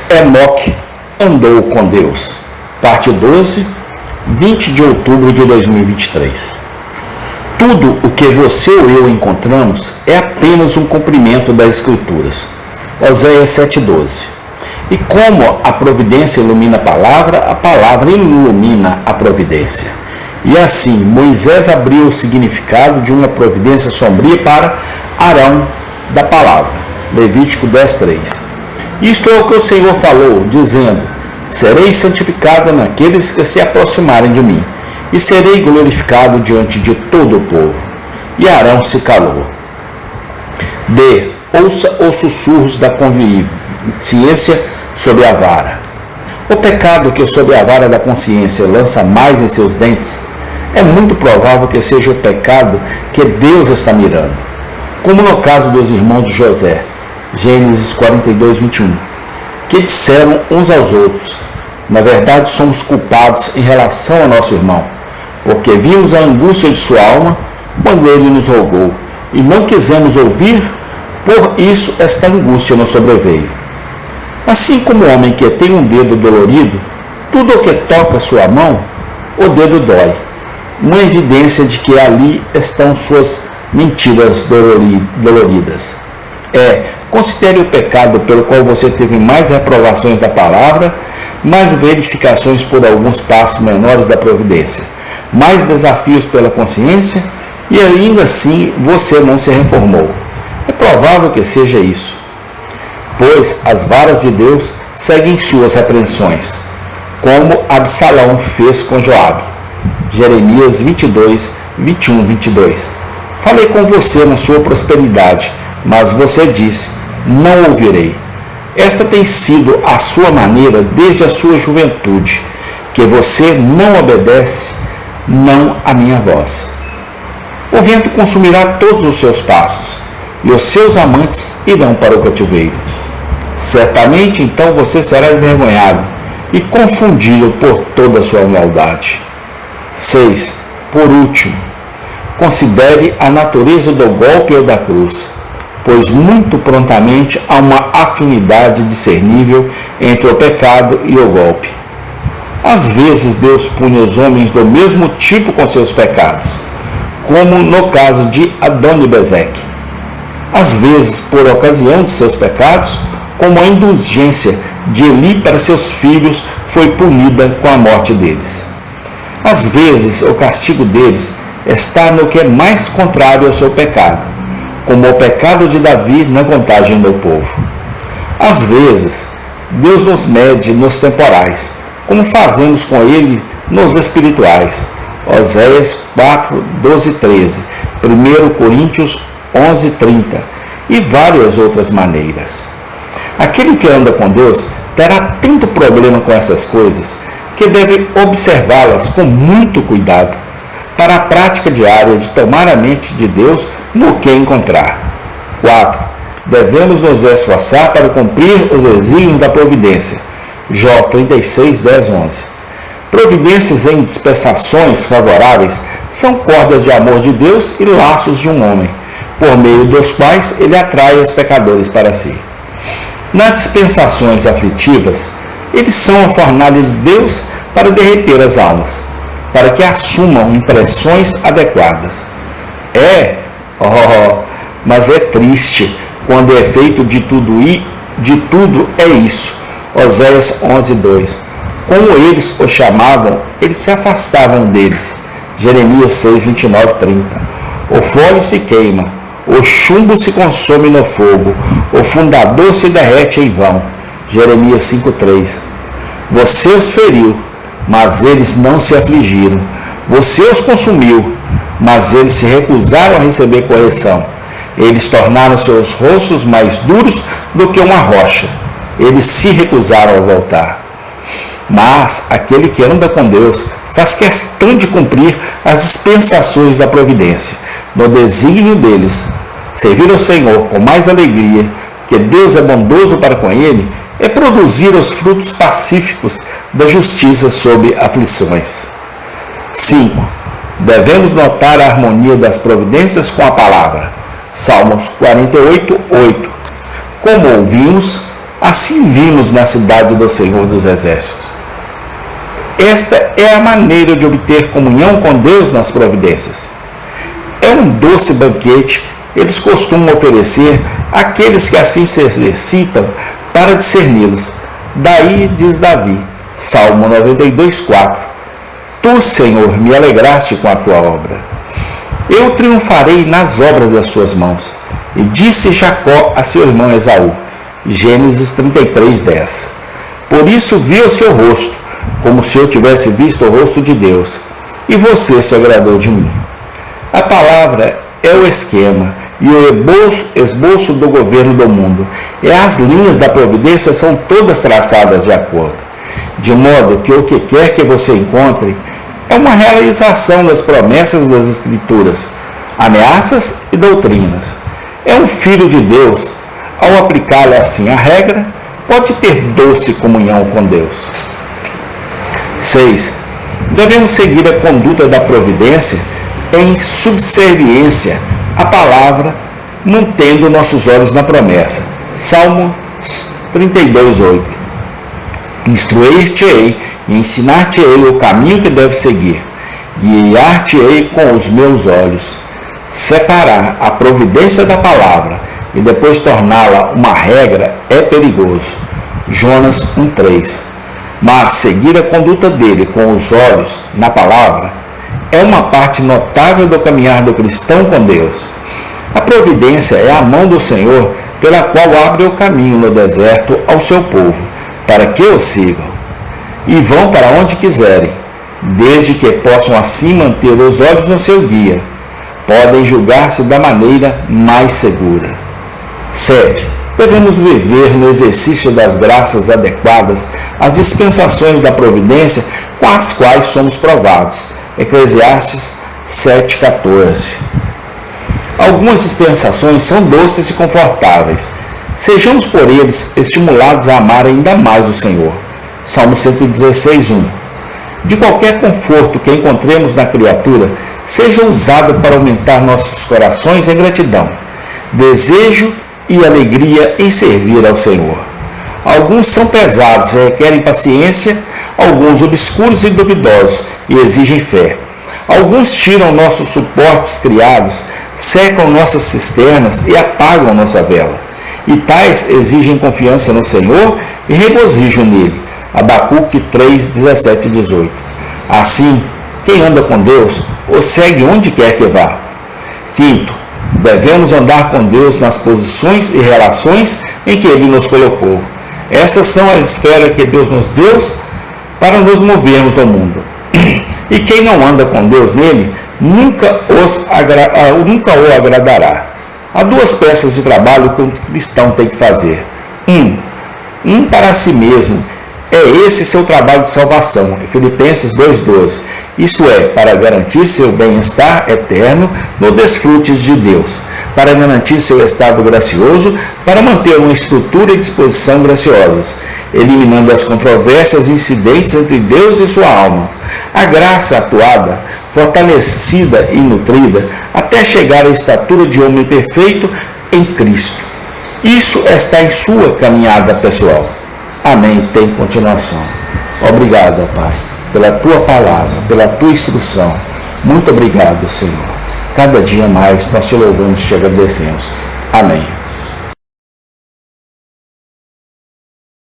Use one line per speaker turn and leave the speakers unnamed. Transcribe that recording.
Enoque andou com Deus. Parte 12, 20 de outubro de 2023. Tudo o que você ou eu encontramos é apenas um cumprimento das Escrituras. Oséias 7,12. E como a providência ilumina a palavra ilumina a providência. E assim, Moisés abriu o significado de uma providência sombria para Arão da palavra. Levítico 10,3. Isto é o que o Senhor falou, dizendo: serei santificado naqueles que se aproximarem de mim, e serei glorificado diante de todo o povo. E Arão se calou. D. Ouça os sussurros da consciência sobre a vara. O pecado que sob a vara da consciência lança mais em seus dentes, é muito provável que seja o pecado que Deus está mirando, como no caso dos irmãos de José, Gênesis 42:21, que disseram uns aos outros: na verdade somos culpados em relação ao nosso irmão, porque vimos a angústia de sua alma quando ele nos rogou, e não quisemos ouvir, por isso esta angústia nos sobreveio. Assim como o homem que tem um dedo dolorido, tudo o que toca sua mão, o dedo dói, uma evidência de que ali estão suas mentiras doloridas. Considere o pecado pelo qual você teve mais reprovações da palavra, mais verificações por alguns passos menores da providência, mais desafios pela consciência, e ainda assim você não se reformou. É provável que seja isso, pois as varas de Deus seguem suas repreensões, como Absalão fez com Joabe. Jeremias 22, 21, 22. Falei com você na sua prosperidade, mas você disse: não ouvirei. Esta tem sido a sua maneira desde a sua juventude, que você não obedece, não a minha voz. O vento consumirá todos os seus passos, e os seus amantes irão para o cativeiro. Certamente então você será envergonhado e confundido por toda a sua maldade. 6. Por último, considere a natureza do golpe ou da cruz, pois muito prontamente há uma afinidade discernível entre o pecado e o golpe. Às vezes Deus pune os homens do mesmo tipo com seus pecados, como no caso de Adonibezeque. Às vezes, por ocasião de seus pecados, como a indulgência de Eli para seus filhos foi punida com a morte deles. Às vezes, o castigo deles está no que é mais contrário ao seu pecado, como o pecado de Davi na contagem do povo. Às vezes, Deus nos mede nos temporais, como fazemos com ele nos espirituais. Oséias 4, 12, 13, 1 Coríntios 11, 30 e várias outras maneiras. Aquele que anda com Deus terá tanto problema com essas coisas que deve observá-las com muito cuidado, para a prática diária de tomar a mente de Deus no que encontrar. 4. Devemos nos esforçar para cumprir os desígnios da providência. Jó 36, 10, 11. Providências em dispensações favoráveis são cordas de amor de Deus e laços de um homem, por meio dos quais ele atrai os pecadores para si. Nas dispensações aflitivas, eles são a fornalha de Deus para derreter as almas, para que assumam impressões adequadas. Mas é triste quando o efeito de tudo é isso. Oséias 11, 2. Como eles o chamavam, eles se afastavam deles. Jeremias 6, 29, 30. O folho se queima, o chumbo se consome no fogo, o fundador se derrete em vão. Jeremias 5, 3. Você os feriu, mas eles não se afligiram. Você os consumiu, mas eles se recusaram a receber correção. Eles tornaram seus rostos mais duros do que uma rocha. Eles se recusaram a voltar. Mas aquele que anda com Deus faz questão de cumprir as dispensações da providência, no desígnio deles. Servir ao Senhor com mais alegria, que Deus é bondoso para com ele, é produzir os frutos pacíficos da justiça sob aflições. 5. Devemos notar a harmonia das providências com a palavra. Salmos 48, 8. Como ouvimos, Assim vimos na cidade do Senhor dos Exércitos. Esta é a maneira de obter comunhão com Deus nas providências. É um doce banquete eles costumam oferecer àqueles que assim se exercitam para discerni-los. Daí diz Davi, Salmo 92:4: Tu, Senhor, me alegraste com a tua obra. Eu triunfarei nas obras das tuas mãos. E disse Jacó a seu irmão Esaú, Gênesis 33:10. Por isso vi o seu rosto, como se eu tivesse visto o rosto de Deus, e você se agradou de mim. A palavra é o esquema e o esboço do governo do mundo, e as linhas da providência são todas traçadas de acordo, de modo que o que quer que você encontre é uma realização das promessas das Escrituras, ameaças e doutrinas. É um filho de Deus. Ao aplicá-lo assim à regra, pode ter doce comunhão com Deus. 6. Devemos seguir a conduta da providência em subserviência à palavra, mantendo nossos olhos na promessa. Salmo 32:8. Instruir-te-ei e ensinar-te-ei o caminho que deves seguir, guiar-te-ei com os meus olhos. Separar a providência da palavra e depois torná-la uma regra é perigoso. Jonas 1:3. Mas seguir a conduta dele com os olhos na palavra é uma parte notável do caminhar do cristão com Deus. A providência é a mão do Senhor pela qual abre o caminho no deserto ao seu povo, para que o sigam, e vão para onde quiserem, desde que possam assim manter os olhos no seu guia. Podem julgar-se da maneira mais segura. 7. Devemos viver no exercício das graças adequadas às dispensações da providência com as quais somos provados. Eclesiastes 7:14. Algumas dispensações são doces e confortáveis. Sejamos por eles estimulados a amar ainda mais o Senhor. Salmo 116:1. De qualquer conforto que encontremos na criatura, seja usado para aumentar nossos corações em gratidão, desejo e alegria em servir ao Senhor. Alguns são pesados e requerem paciência, alguns obscuros e duvidosos e exigem fé. Alguns tiram nossos suportes criados, secam nossas cisternas e apagam nossa vela. E tais exigem confiança no Senhor e regozijo nele. Abacuque 3:17-18. Assim, quem anda com Deus, o segue onde quer que vá. 5. Devemos andar com Deus nas posições e relações em que Ele nos colocou. Essas são as esferas que Deus nos deu para nos movermos no mundo. E quem não anda com Deus nele, nunca o agradará. Há duas peças de trabalho que um cristão tem que fazer. Um para si mesmo. É esse seu trabalho de salvação, Filipenses 2:12. Isto é, para garantir seu bem-estar eterno no desfrutes de Deus, para garantir seu estado gracioso, para manter uma estrutura e disposição graciosas, eliminando as controvérsias e incidentes entre Deus e sua alma. A graça atuada, fortalecida e nutrida, até chegar à estatura de homem perfeito em Cristo. Isso está em sua caminhada pessoal. Amém. Tem continuação. Obrigado, Pai, pela Tua palavra, pela Tua instrução. Muito obrigado, Senhor. Cada dia mais nós Te louvamos e Te agradecemos. Amém.